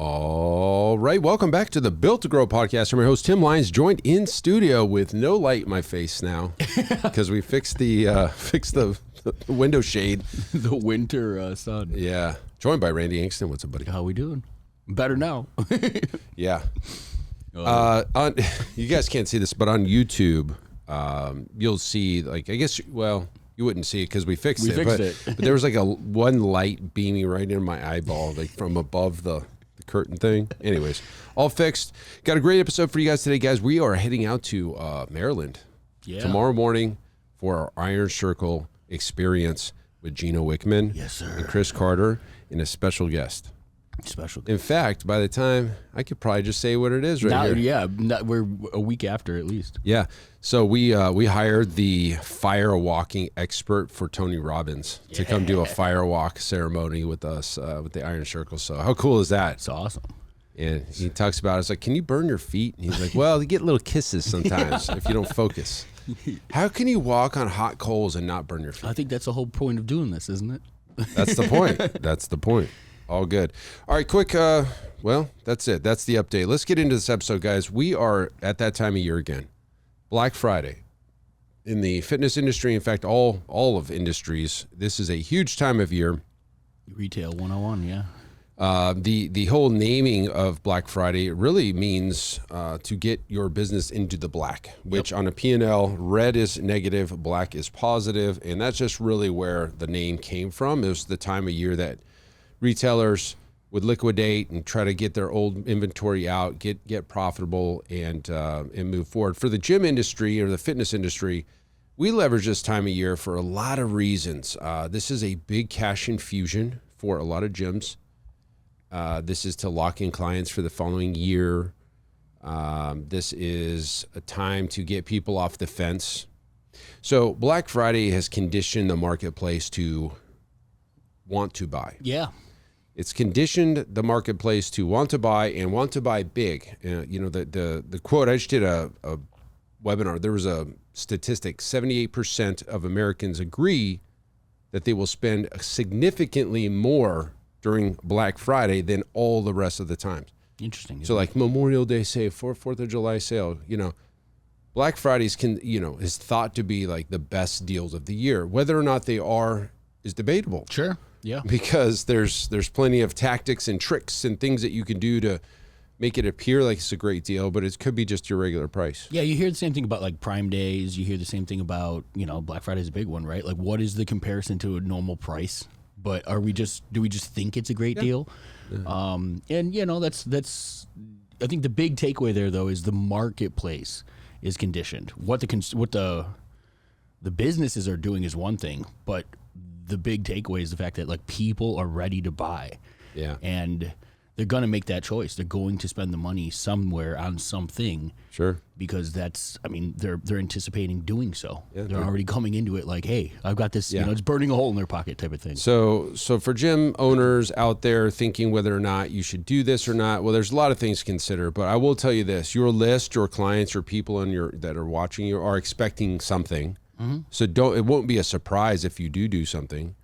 All right, welcome back to the Built to Grow podcast. I'm your host, Tim Lyons, joined in studio with no light in my face now because we fixed the window shade. The winter sun. Yeah, joined by Randy Angston. What's up, buddy? How we doing? Better now. Yeah. You guys can't see this, but on YouTube, you'll see, like, I guess, well, you wouldn't see it because we fixed it. But there was like one light beaming right in my eyeball, like from above the curtain thing. Anyways, all fixed. Got a great episode for you guys today, guys. We are heading out to Maryland tomorrow morning for our Iron Circle experience with Gino Wickman, yes, sir, and Chris Carter, and a special guest. In fact, by the time I could probably just say what it is here. Yeah, we're a week after at least. Yeah. So we hired the fire walking expert for Tony Robbins to come do a fire walk ceremony with us with the Iron Circle. So how cool is that? It's awesome. And he talks about it's like, can you burn your feet? And he's like, well, you get little kisses sometimes if you don't focus. How can you walk on hot coals and not burn your feet? I think that's the whole point of doing this, isn't it? That's the point. That's the point. All good. All right, quick. Well, that's it. That's the update. Let's get into this episode, guys. We are at that time of year again. Black Friday. In the fitness industry, in fact, all of industries, this is a huge time of year. Retail 101, yeah. The whole naming of Black Friday really means to get your business into the black, which on a P&L, red is negative, black is positive, and that's just really where the name came from. It was the time of year that retailers would liquidate and try to get their old inventory out, get profitable, and move forward. For the gym industry or the fitness industry, we leverage this time of year for a lot of reasons. This is a big cash infusion for a lot of gyms. This is to lock in clients for the following year. This is a time to get people off the fence. So Black Friday has conditioned the marketplace to want to buy. Yeah. It's conditioned the marketplace to want to buy and want to buy big. The quote, I just did a webinar. There was a statistic, 78% of Americans agree that they will spend significantly more during Black Friday than all the rest of the times. Interesting. So like Memorial Day sale, 4th of July sale, Black Fridays is thought to be like the best deals of the year. Whether or not they are is debatable. Sure. Yeah. Because there's plenty of tactics and tricks and things that you can do to make it appear like it's a great deal, but it could be just your regular price. Yeah, you hear the same thing about like Prime Days. You hear the same thing about, Black Friday is a big one, right? Like what is the comparison to a normal price? But do we just think it's a great deal? Yeah. That's I think the big takeaway there though is the marketplace is conditioned. What the businesses are doing is one thing, but the big takeaway is the fact that like people are ready to buy. Yeah. And they're going to make that choice. They're going to spend the money somewhere on something. Sure. Because they're anticipating doing so. Yeah, they're already coming into it like, hey, I've got this, it's burning a hole in their pocket type of thing. So for gym owners out there thinking whether or not you should do this or not, well, there's a lot of things to consider, but I will tell you this, your list, your clients or people that are watching you are expecting something. Mm-hmm. So it won't be a surprise if you do something.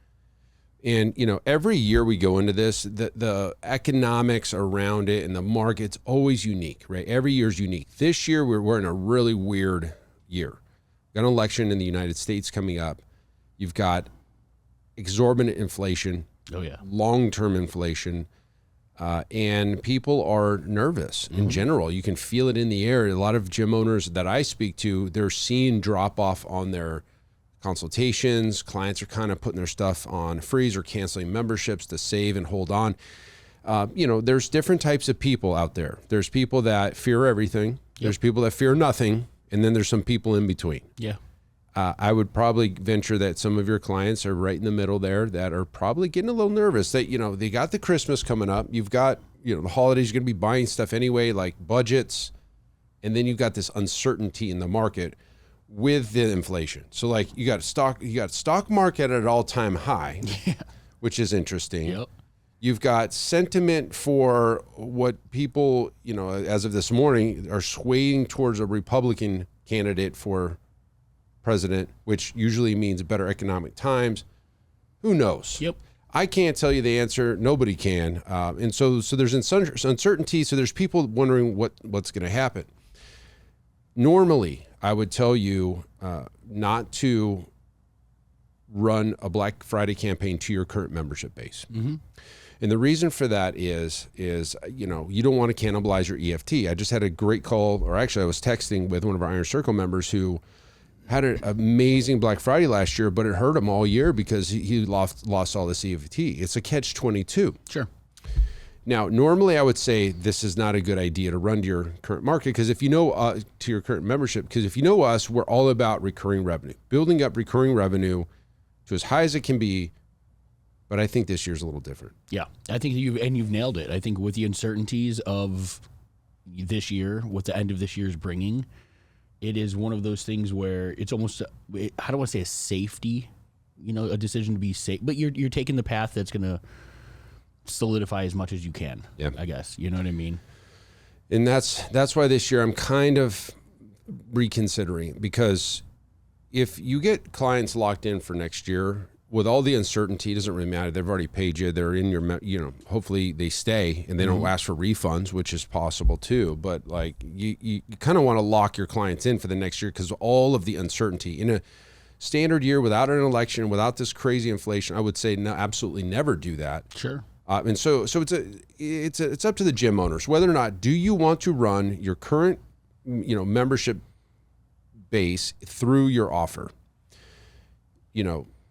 And, every year we go into this, the economics around it and the market's always unique, right? Every year's unique. This year, we're in a really weird year. We've got an election in the United States coming up. You've got exorbitant inflation, long-term inflation, and people are nervous in general. You can feel it in the air. A lot of gym owners that I speak to, they're seeing drop-off on their consultations. Clients are kind of putting their stuff on freeze or canceling memberships to save and hold on. There's different types of people out there. There's people that fear everything. Yep. There's people that fear nothing. And then there's some people in between. Yeah. I would probably venture that some of your clients are right in the middle there that are probably getting a little nervous that, they got the Christmas coming up. You've got, the holidays, you're going to be buying stuff anyway, like budgets. And then you've got this uncertainty in the market with the inflation. So like you got stock market at an all-time high, which is interesting. Yep. You've got sentiment for what people, as of this morning are swaying towards a Republican candidate for president, which usually means better economic times. Who knows? Yep. I can't tell you the answer. Nobody can. And so there's uncertainty. So there's people wondering what's going to happen. Normally, I would tell you not to run a Black Friday campaign to your current membership base. Mm-hmm. And the reason for that is you don't want to cannibalize your EFT. I just had a great call, or actually I was texting with one of our Iron Circle members who had an amazing Black Friday last year, but it hurt him all year because he lost all this EFT. It's a catch-22. Sure. Now, normally I would say this is not a good idea to run to your current market, because if you know to your current membership, because if you know us, we're all about recurring revenue, building up recurring revenue to as high as it can be. But I think this year's a little different. Yeah, I think you've nailed it. I think with the uncertainties of this year, what the end of this year is bringing, it is one of those things where it's almost, I don't want to say a safety, a decision to be safe, but you're taking the path that's going to solidify as much as you can. Yeah, I guess, you know what I mean? And that's why this year I'm kind of reconsidering, because if you get clients locked in for next year, with all the uncertainty, it doesn't really matter. They've already paid you. They're in your, hopefully they stay and they don't ask for refunds, which is possible too. But like you kind of want to lock your clients in for the next year, because all of the uncertainty in a standard year without an election, without this crazy inflation, I would say no, absolutely never do that. Sure. And so it's up to the gym owners whether or not do you want to run your current, membership base through your offer.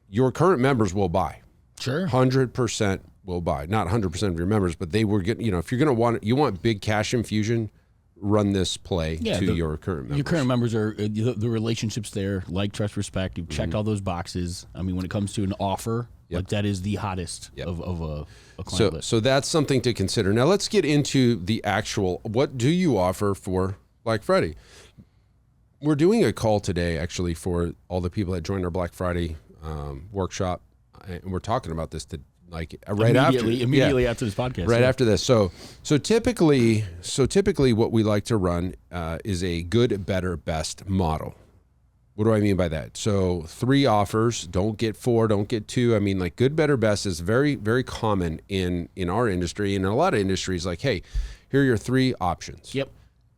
Your current members will buy. Sure. 100% will buy. Not 100% of your members, but they will get, if you're going to you want big cash infusion, run this play to your current members. Your current members are, the relationships there, like, trust, respect. You've checked all those boxes. I mean, when it comes to an offer, like that is the hottest of a client list. So that's something to consider. Now let's get into the actual, what do you offer for Black Friday? We're doing a call today, actually, for all the people that joined our Black Friday workshop, and we're talking about this immediately after this podcast, after this. So typically what we like to run is a good, better, best model. What do I mean by that? So 3 offers, don't get 4, don't get 2. I mean, like, good, better, best is very, very common in our industry and in a lot of industries. Like, hey, here are your 3 options. Yep.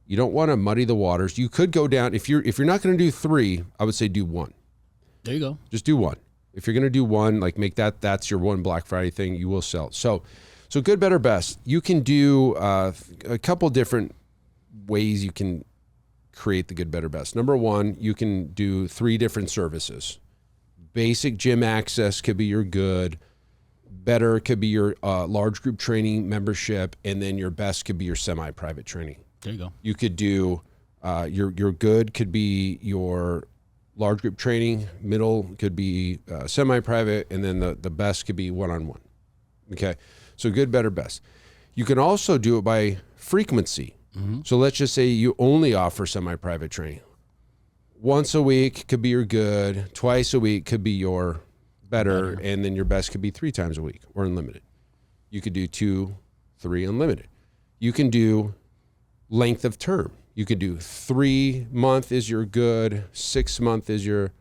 You don't want to muddy the waters. You could go down, if you're not going to do 3, I would say do 1. There you go. Just do 1. If you're going to do 1, like, make that's your one Black Friday thing, you will sell. So good, better, best. You can do a couple different ways you can create the good, better, best. Number 1, you can do 3 different services. Basic gym access could be your good. Better could be your large group training membership, and then your best could be your semi-private training. There you go. You could do your good could be your large group training, middle could be semi-private, and then the best could be one-on-one. Okay, so good, better, best. You can also do it by frequency. Mm-hmm. So let's just say you only offer semi-private training. Once a week could be your good, twice a week could be your better, and then your best could be 3 times a week or unlimited. You could do 2, 3 unlimited. You can do length of term. You could do 3 month is your good, 6 month is your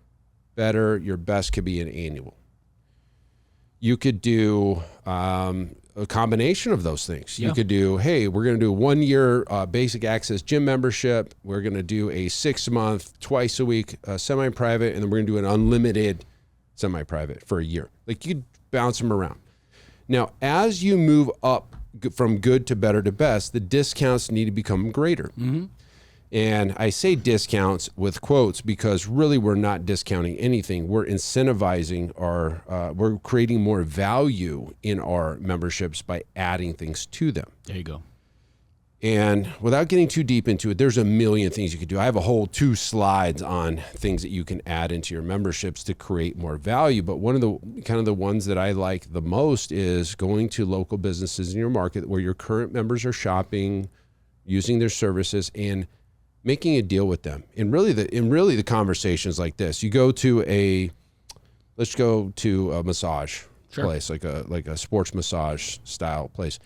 better, your best could be an annual. You could do a combination of those things. You could do, hey, we're going to do 1 year basic access gym membership. We're going to do a 6 month, twice a week semi-private, and then we're going to do an unlimited semi-private for a year. Like, you bounce them around. Now, as you move up from good to better to best, the discounts need to become greater. Mm-hmm. And I say discounts with quotes because really we're not discounting anything. We're incentivizing we're creating more value in our memberships by adding things to them. There you go. And without getting too deep into it, there's a million things you could do. I have a whole 2 slides on things that you can add into your memberships to create more value. But one of the ones that I like the most is going to local businesses in your market where your current members are shopping, using their services, and making a deal with them. And really the conversations like this. You go to let's go to a massage place, like a sports massage style place.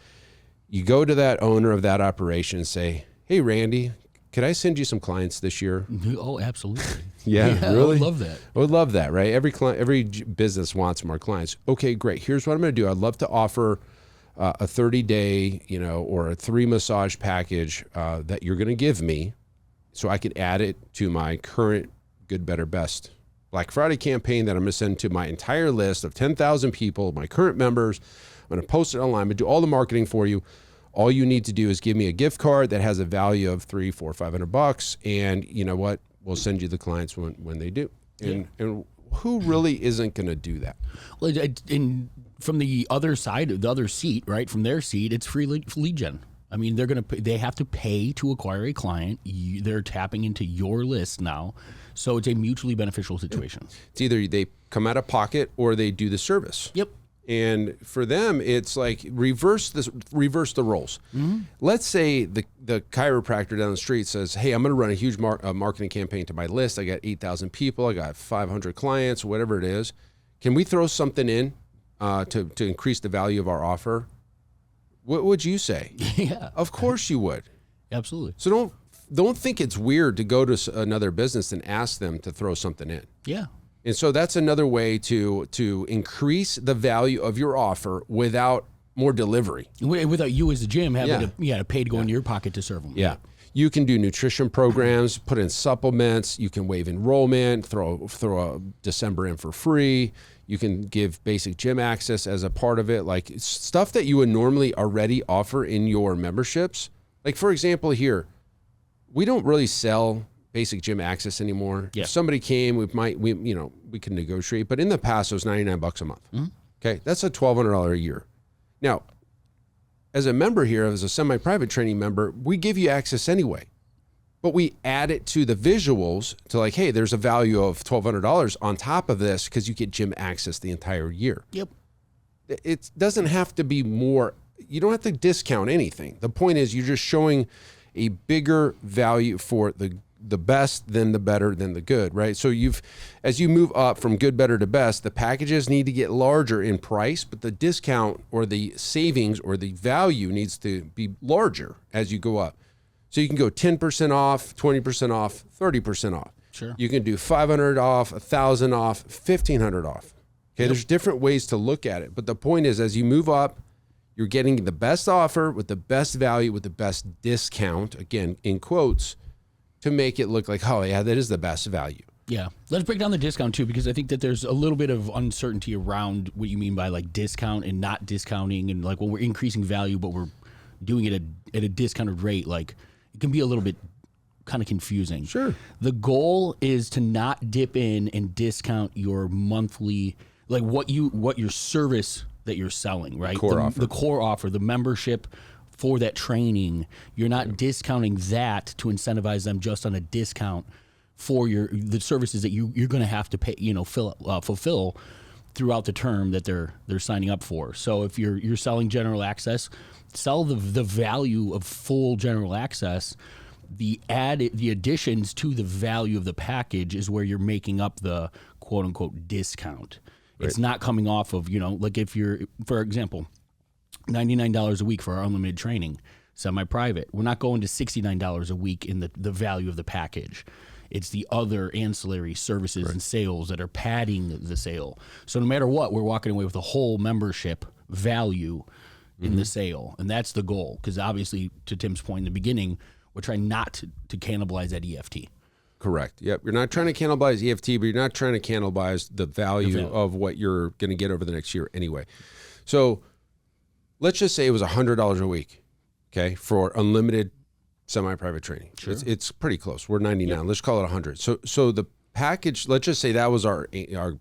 You go to that owner of that operation and say, hey, Randy, could I send you some clients this year? Oh, absolutely. Yeah, really? I would love that. I would love that, right? Every business wants more clients. Okay, great. Here's what I'm going to do. I'd love to offer a 30-day, or a 3 massage package that you're going to give me, so I could add it to my current Good, Better, Best Black Friday campaign that I'm going to send to my entire list of 10,000 people, my current members. I'm going to post it online. I'm going to do all the marketing for you. All you need to do is give me a gift card that has a value of $300, $400, $500, and you know what? We'll send you the clients when they do. And who really isn't going to do that? Well, from the other side, the other seat, right? From their seat, it's free lead gen. I mean, they have to pay to acquire a client. They're tapping into your list now, so it's a mutually beneficial situation. It's either they come out of pocket or they do the service. Yep. And for them, it's like reverse the roles. Mm-hmm. Let's say the chiropractor down the street says, "Hey, I'm going to run a huge marketing campaign to my list. I got 8,000 people. I got 500 clients, whatever it is. Can we throw something in to increase the value of our offer?" What would you say? Yeah, of course you would. Absolutely. So don't think it's weird to go to another business and ask them to throw something in. Yeah. And so that's another way to increase the value of your offer without more delivery. Without you as a gym having to pay to go into your pocket to serve them. Yeah. You can do nutrition programs, put in supplements. You can waive enrollment, throw a December in for free. You can give basic gym access as a part of it, like stuff that you would normally already offer in your memberships. Like, for example, here, we don't really sell basic gym access anymore. Yeah. If somebody came, we could negotiate, but in the past it was $99 a month. Mm-hmm. Okay. That's a $1,200 a year. Now, as a member here, as a semi-private training member, we give you access anyway, but we add it to the visuals to like, hey, there's a value of $1,200 on top of this because you get gym access the entire year. Yep. It doesn't have to be more. You don't have to discount anything. The point is you're just showing a bigger value for the best, then the better, then the good, right? So as you move up from good, better to best, the packages need to get larger in price, but the discount or the savings or the value needs to be larger as you go up. So you can go 10% off, 20% off, 30% off. Sure. You can do 500 off, 1,000 off, 1,500 off. Okay, There's different ways to look at it. But the point is, as you move up, you're getting the best offer with the best value with the best discount, again, in quotes, to make it look like, oh, yeah, that is the best value. Yeah. Let's break down the discount, too, because I think that there's a little bit of uncertainty around what you mean by, like, discount and not discounting. And, like, when we're increasing value, but we're doing it at a discounted rate, like, it can be a little bit kind of confusing. Sure. The goal is to not dip in and discount your monthly, like, what your service that you're selling, right? The core offer, the membership for that training. You're not discounting that to incentivize them just on a discount for the services that you're going to have to pay, fulfill throughout the term that they're signing up for. So if you're selling general access, sell the value of full general access. The additions to the value of the package is where you're making up the quote unquote discount. Right. It's not coming off of, like if you're, for example, $99 a week for our unlimited training, semi-private. We're not going to $69 a week in the value of the package. It's the other ancillary services and sales that are padding the sale. So no matter what, we're walking away with a whole membership value in the sale. And that's the goal. Because obviously, to Tim's point in the beginning, we're trying not to cannibalize that EFT. Correct. Yep. You're not trying to cannibalize EFT, but you're not trying to cannibalize the value of what you're going to get over the next year anyway. So let's just say it was $100 a week, okay, for unlimited semi-private training. Sure. It's pretty close. We're 99. Yep. Let's call it 100. So the package, let's just say that was our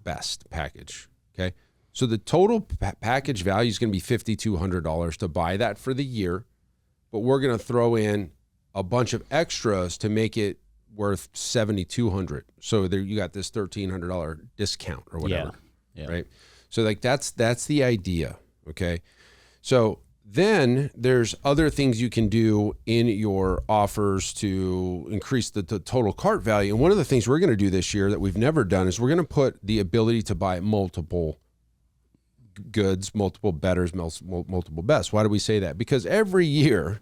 best package, okay? So the total package value is going to be $5,200 to buy that for the year, but we're going to throw in a bunch of extras to make it worth $7,200. So there you got this $1,300 discount or whatever, right? So like that's the idea, okay? So then there's other things you can do in your offers to increase the total cart value. And one of the things we're going to do this year that we've never done is we're going to put the ability to buy multiple goods, multiple betters, multiple bests. Why do we say that? Because every year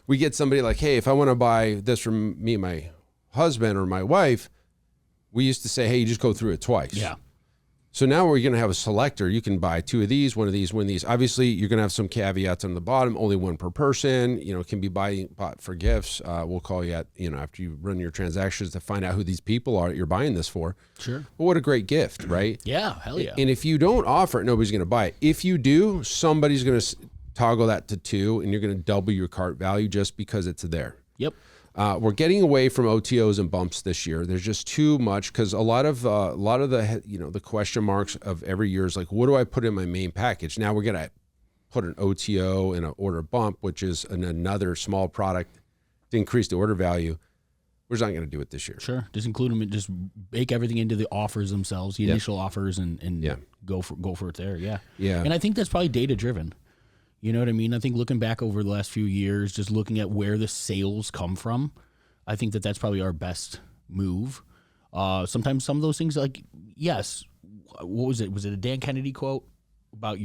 we get somebody like, hey, if I want to buy this from me and my husband or my wife, we used to say, hey, you just go through it twice. Yeah. So now we're going to have a selector. You can buy 2 of these, 1 of these, 1 of these. Obviously, you're going to have some caveats on the bottom. Only 1 per person. It can be bought for gifts. We'll call you after you run your transactions to find out who these people are that you're buying this for. Sure. But what a great gift, right? Yeah, hell yeah. And if you don't offer it, nobody's going to buy it. If you do, somebody's going to toggle that to 2, and you're going to double your cart value just because it's there. Yep. We're getting away from OTOs and bumps this year. There's just too much because a lot of the the question marks of every year is like, what do I put in my main package? Now we're gonna put an OTO and an order bump, which is another small product to increase the order value. We're just not going to do it this year. Sure, just include them and just bake everything into the offers themselves, the initial offers, and go for it there. Yeah, yeah. And I think that's probably data driven. You know what I mean? I think looking back over the last few years, just looking at where the sales come from, I think that's probably our best move. Sometimes some of those things, like, yes, what was it? Was it a Dan Kennedy quote about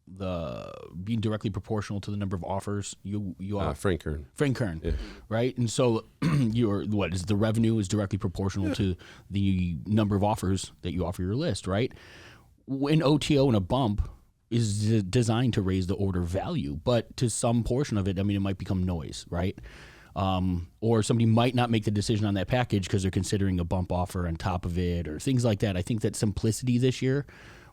the being directly proportional to the number of offers you Frank Kern. Frank Kern, yeah. Right? And so the revenue is directly proportional to the number of offers that you offer your list, right? An OTO and a bump is designed to raise the order value, but to some portion of it, I mean, it might become noise, right? Or somebody might not make the decision on that package because they're considering a bump offer on top of it or things like that. I think that simplicity this year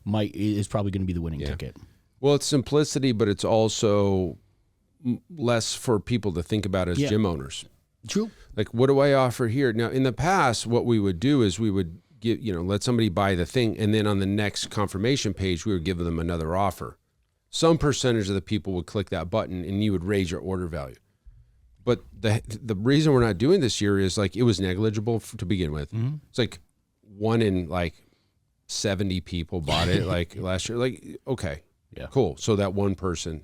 is probably going to be the winning ticket. Well, it's simplicity, but it's also less for people to think about as gym owners. True. Like, what do I offer here? Now, in the past, what we would do is we would let somebody buy the thing, and then on the next confirmation page, we would give them another offer. Some percentage of the people would click that button, and you would raise your order value. But the reason we're not doing this year is like it was negligible to begin with. Mm-hmm. It's like 1 in 70 people bought it like last year. Like, okay, cool. So that one person.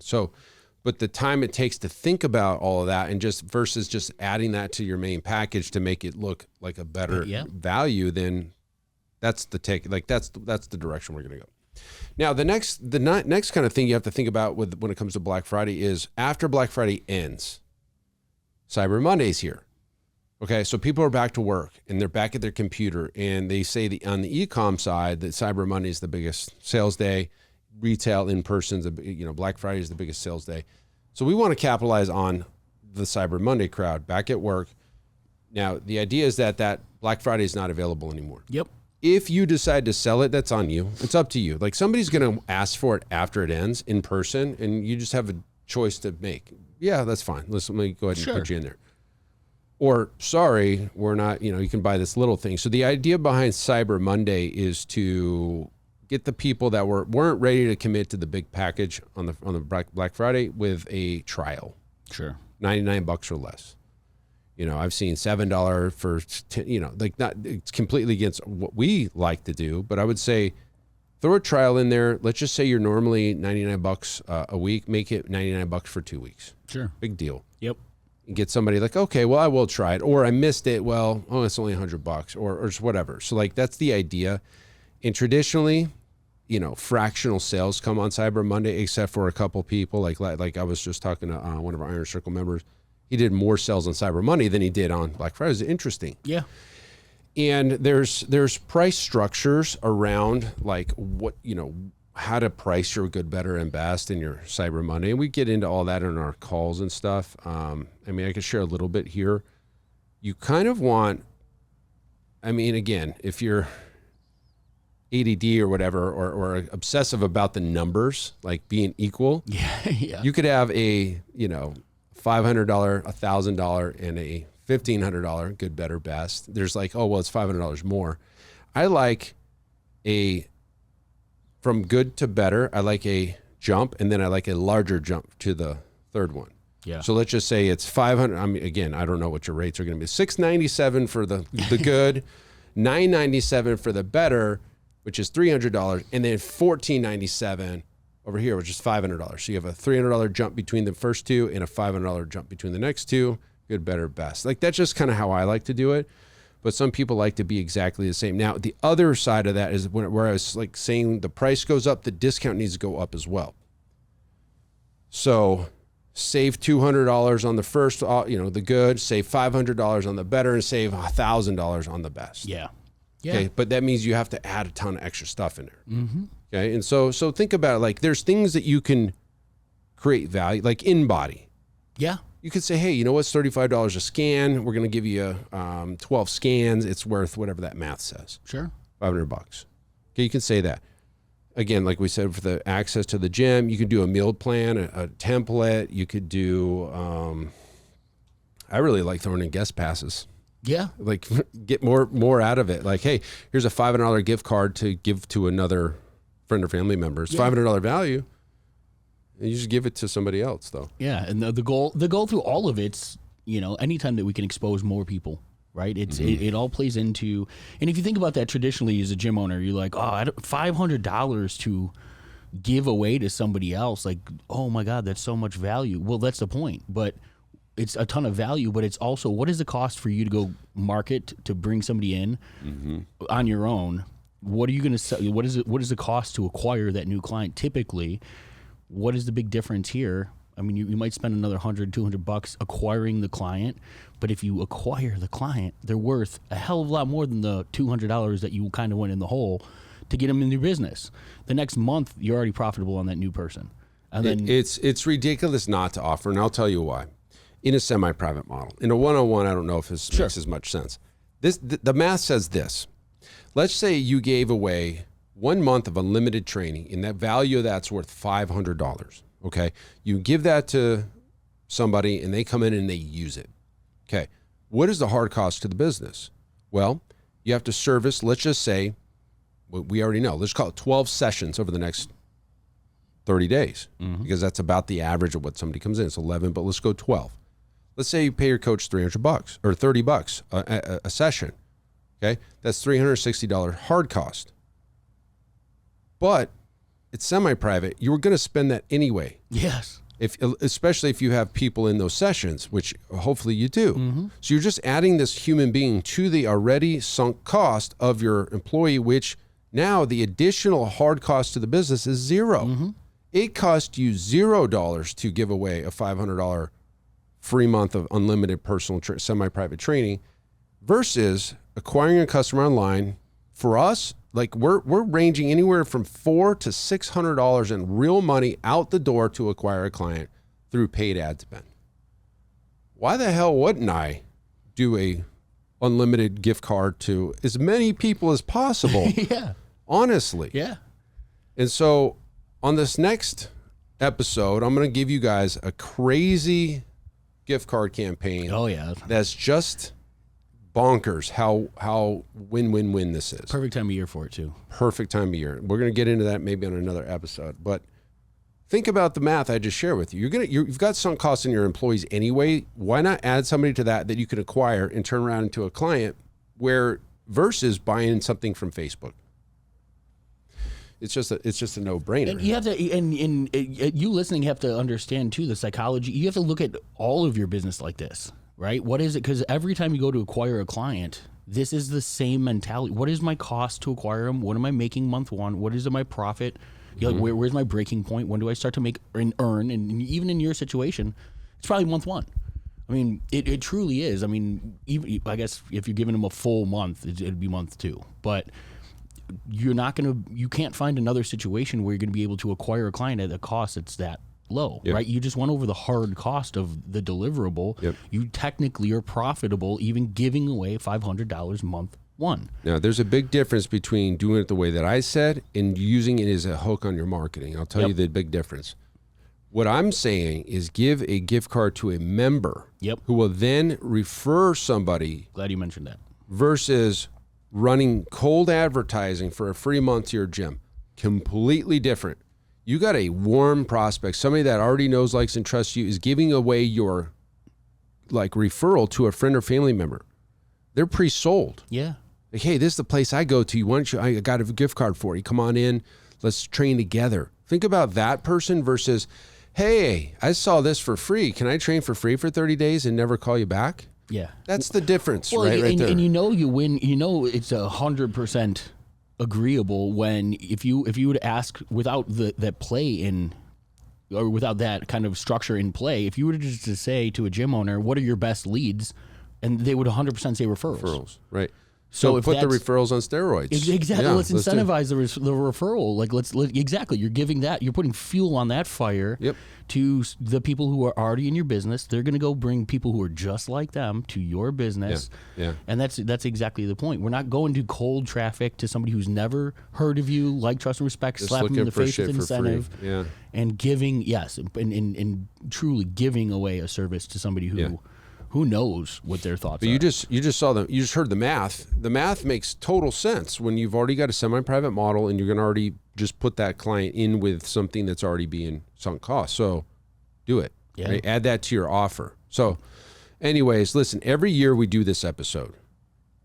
But the time it takes to think about all of that and just versus just adding that to your main package to make it look like a better value, then that's the take. Like that's the direction we're going to go. Now, the next kind of thing you have to think about when it comes to Black Friday is after Black Friday ends, Cyber Monday's here. Okay, so people are back to work and they're back at their computer, and they say on the e-com side that Cyber Monday is the biggest sales day. Retail in person, Black Friday is the biggest sales day. So we want to capitalize on the Cyber Monday crowd back at work. Now, the idea is that Black Friday is not available anymore. Yep. If you decide to sell it, that's on you. It's up to you. Like, somebody's going to ask for it after it ends in person, and you just have a choice to make. Yeah, that's fine. Let me go ahead and put you in there. Or, sorry, we're not, you can buy this little thing. So the idea behind Cyber Monday is to get the people that weren't ready to commit to the big package on the Black Friday with a trial. Sure. $99 or less. I've seen $7 for 10, it's completely against what we like to do, but I would say throw a trial in there. Let's just say you're normally $99 a week, make it $99 for 2 weeks. Sure. Big deal. Yep. And get somebody like, okay, well, I will try it, or I missed it. Well, it's only $100 or just whatever. So that's the idea. And traditionally, fractional sales come on Cyber Monday, except for a couple people. Like I was just talking to one of our Iron Circle members. He did more sales on Cyber Monday than he did on Black Friday. It's interesting. Yeah. And there's price structures around like what, how to price your good, better, and best in your Cyber Monday. And we get into all that in our calls and stuff. I could share a little bit here. You kind of want, again, if you're ADD or whatever, or obsessive about the numbers, like being equal. Yeah. You could have a, $500, $1,000, and a $1,500 good, better, best. There's it's $500 more. I like from good to better, I like a jump, and then I like a larger jump to the third one. Yeah. So let's just say it's 500. Again, I don't know what your rates are going to be. $697 for the good, $997 for the better, which is $300, and then $1,497 over here, which is $500. So you have a $300 jump between the first two and a $500 jump between the next two. Good, better, best. That's just kind of how I like to do it. But some people like to be exactly the same. Now, the other side of that is where I was saying the price goes up, the discount needs to go up as well. So save $200 on the first, the good, save $500 on the better, and save $1,000 on the best. Yeah. Okay, but that means you have to add a ton of extra stuff in there. Okay, and so think about it, like there's things that you can create value, like InBody. Yeah. You could say, hey, you know what's $35 a scan? We're going to give you 12 scans. It's worth whatever that math says. Sure. $500. Okay, you can say that. Again, like we said, for the access to the gym, you can do a meal plan, a template. You could do, I really like throwing in guest passes. Yeah. Like get more out of it. Like, hey, here's a $500 gift card to give to another friend or family member. It's $500 value. And you just give it to somebody else, though. Yeah, and the goal through all of it's, anytime that we can expose more people, right? It all plays into, and if you think about that traditionally as a gym owner, you're like, $500 to give away to somebody else, like, oh my God, that's so much value. Well, that's the point, but it's a ton of value, but it's also, what is the cost for you to go market to bring somebody in on your own? What are you going to sell? What is the cost to acquire that new client typically? What is the big difference here? I mean, you might spend another $100, $200 acquiring the client, but if you acquire the client, they're worth a hell of a lot more than the $200 that you kind of went in the hole to get them in your business. The next month, you're already profitable on that new person. And then it's ridiculous not to offer, and I'll tell you why. In a semi-private model, in a one-on-one, I don't know if this makes as much sense. The math says this. Let's say you gave away 1 month of unlimited training, and that value of that's worth $500. Okay, you give that to somebody, and they come in and they use it. Okay, what is the hard cost to the business? Well, you have to service. Let's just say, we already know. Let's call it 12 sessions over the next 30 days, because that's about the average of what somebody comes in. It's 11, but let's go 12. Let's say you pay your coach $300 or $30 a session. Okay, that's $360 hard cost. But it's semi-private. You were going to spend that anyway. yes, Especially if you have people in those sessions, which hopefully you do. So you're just adding this human being to the already sunk cost of your employee, which now the additional hard cost to the business is zero. It cost you $0 to give away a $500 free month of unlimited personal semi-private training versus acquiring a customer online. For us, like we're ranging anywhere from $400 to $600 in real money out the door to acquire a client through paid ad spend. Why the hell wouldn't I do a unlimited gift card to as many people as possible? yeah, Honestly. yeah. And so on this next episode, I'm going to give you guys a crazy gift card campaign. Oh yeah, That's just bonkers how win-win-win this is. perfect time of year for it too. Perfect time of year. We're going to get into that maybe on another episode, but think about the math I just shared with you. You've got sunk costs in your employees anyway. Why not add somebody to that you can acquire and turn around into a client versus buying something from Facebook? It's just a no-brainer. And you have to, and you listening have to understand too the psychology. You have to look at all of your business like this, right? What is it? Because every time you go to acquire a client, this is the same mentality. What is my cost to acquire them? What am I making month one? What is my profit? Like, where's my breaking point? When do I start to make and earn? And even in your situation, it's probably month one. I mean, it truly is. I mean, even I guess if you're giving them a full month, it'd be month two. But you can't find another situation where you're going to be able to acquire a client at a cost that's that low, right? You just went over the hard cost of the deliverable. You technically are profitable even giving away $500 month one. Now, there's a big difference between doing it the way that I said and using it as a hook on your marketing. I'll tell you the big difference. What I'm saying is give a gift card to a member who will then refer somebody. Glad you mentioned that. Versus running cold advertising for a free month to your gym. Completely different. You got a warm prospect, somebody that already knows, likes, and trusts you, is giving away your referral to a friend or family member. They're pre-sold. Yeah. Like, hey, this is the place I go to. I got a gift card for you. Come on in. Let's train together. Think about that person versus, hey, I saw this for free. Can I train for free for 30 days and never call you back? Yeah. That's the difference, right there. And you win, it's 100% agreeable when if you would ask without that play in or without that kind of structure in play, if you were just to say to a gym owner, what are your best leads? And they would 100% say referrals. Right. So if put the referrals on steroids. Exactly. Yeah, let's incentivize the referral. Like exactly. You're giving that. You're putting fuel on that fire. Yep. To the people who are already in your business. They're going to go bring people who are just like them to your business. Yeah. And that's exactly the point. We're not going to cold traffic to somebody who's never heard of you, like, trust, and respect, Just slap them in the face with incentive. Free. Yeah. And giving, yes, and truly giving away a service to somebody who knows what their thoughts are. You just saw them. You just heard the math. The math makes total sense when you've already got a semi-private model and you're going to already just put that client in with something that's already being sunk cost. So do it. Yeah. Right? Add that to your offer. So anyways, listen, every year we do this episode.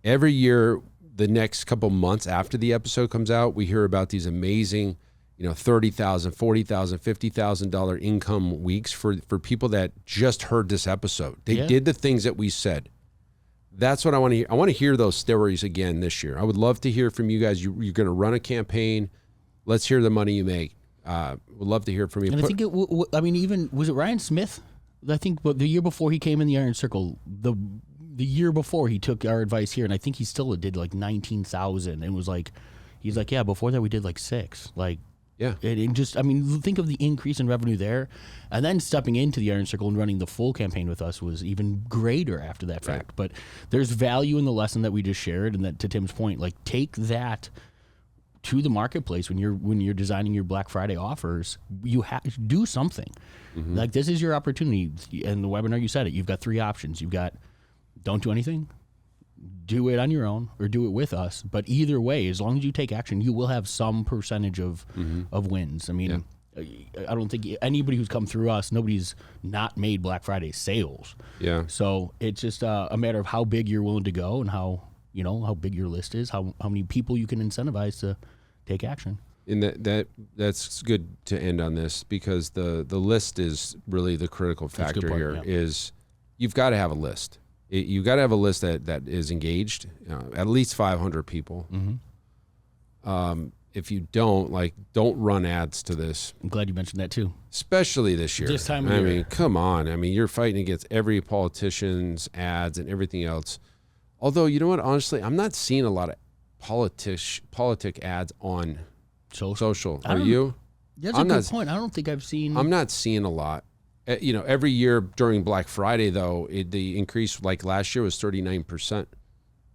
Every year, the next couple months after the episode comes out, we hear about these amazing, $30,000, $40,000, $50,000 income weeks for people that just heard this episode. They did the things that we said. That's what I want to hear. I want to hear those stories again this year. I would love to hear from you guys. You're going to run a campaign. Let's hear the money you make. Would love to hear from you. And I think even was it Ryan Smith? I think the year before he came in the Iron Circle, the year before he took our advice here, and I think he still did like 19,000, and was like, he's like, yeah, before that we did like 6, like. Yeah. It just, think of the increase in revenue there. And then stepping into the Iron Circle and running the full campaign with us was even greater after that fact. Right. But there's value in the lesson that we just shared. And that, to Tim's point, like, take that to the marketplace when you're designing your Black Friday offers. You have to do something. Mm-hmm. Like, this is your opportunity. In the webinar, you said it. You've got 3 options. You've got don't do anything, do it on your own, or do it with us. But either way, as long as you take action, you will have some percentage of wins. I don't think anybody who's come through us, nobody's not made Black Friday sales. Yeah. So it's just a matter of how big you're willing to go and how big your list is, how many people you can incentivize to take action. And that's good to end on this, because the list is really the critical factor here. Yeah. Is you've got to have a list. You got to have a list that is engaged, at least 500 people. Mm-hmm. If you don't run ads to this. I'm glad you mentioned that too. Especially this year. This time of year. I mean, come on. I mean, you're fighting against every politician's ads and everything else. Although, you know what? Honestly, I'm not seeing a lot of politic ads on social. Are you? That's a good point. I don't think I've seen. I'm not seeing a lot. Every year during Black Friday, though, the increase, like last year, was 39%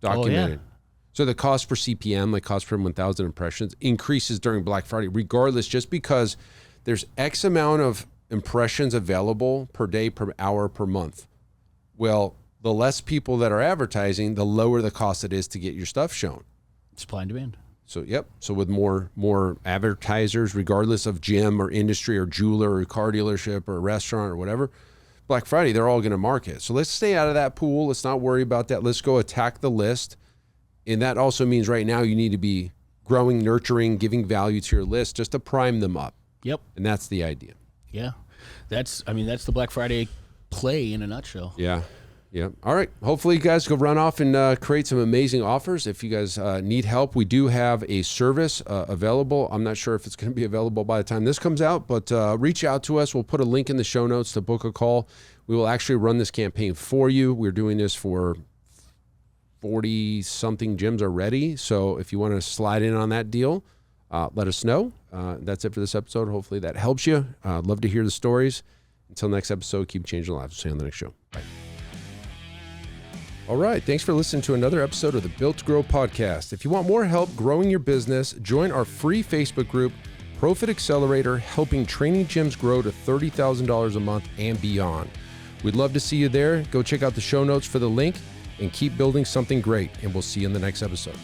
documented. Oh, yeah. So the cost per CPM, like cost per 1,000 impressions, increases during Black Friday, regardless, just because there's X amount of impressions available per day, per hour, per month. Well, the less people that are advertising, the lower the cost it is to get your stuff shown. Supply and demand. So, yep. So with more advertisers, regardless of gym or industry or jeweler or car dealership or restaurant or whatever, Black Friday, they're all going to market. So let's stay out of that pool. Let's not worry about that. Let's go attack the list. And that also means right now you need to be growing, nurturing, giving value to your list just to prime them up. Yep. And that's the idea. Yeah. That's the Black Friday play in a nutshell. Yeah. Yeah. All right. Hopefully you guys go run off and create some amazing offers. If you guys need help, we do have a service available. I'm not sure if it's going to be available by the time this comes out, but reach out to us. We'll put a link in the show notes to book a call. We will actually run this campaign for you. We're doing this for 40-something gyms already. So if you want to slide in on that deal, let us know. That's it for this episode. Hopefully that helps you. Love to hear the stories. Until next episode, keep changing lives. We'll see you on the next show. Bye. All right. Thanks for listening to another episode of the Built to Grow podcast. If you want more help growing your business, join our free Facebook group, Profit Accelerator, helping training gyms grow to $30,000 a month and beyond. We'd love to see you there. Go check out the show notes for the link and keep building something great. And we'll see you in the next episode.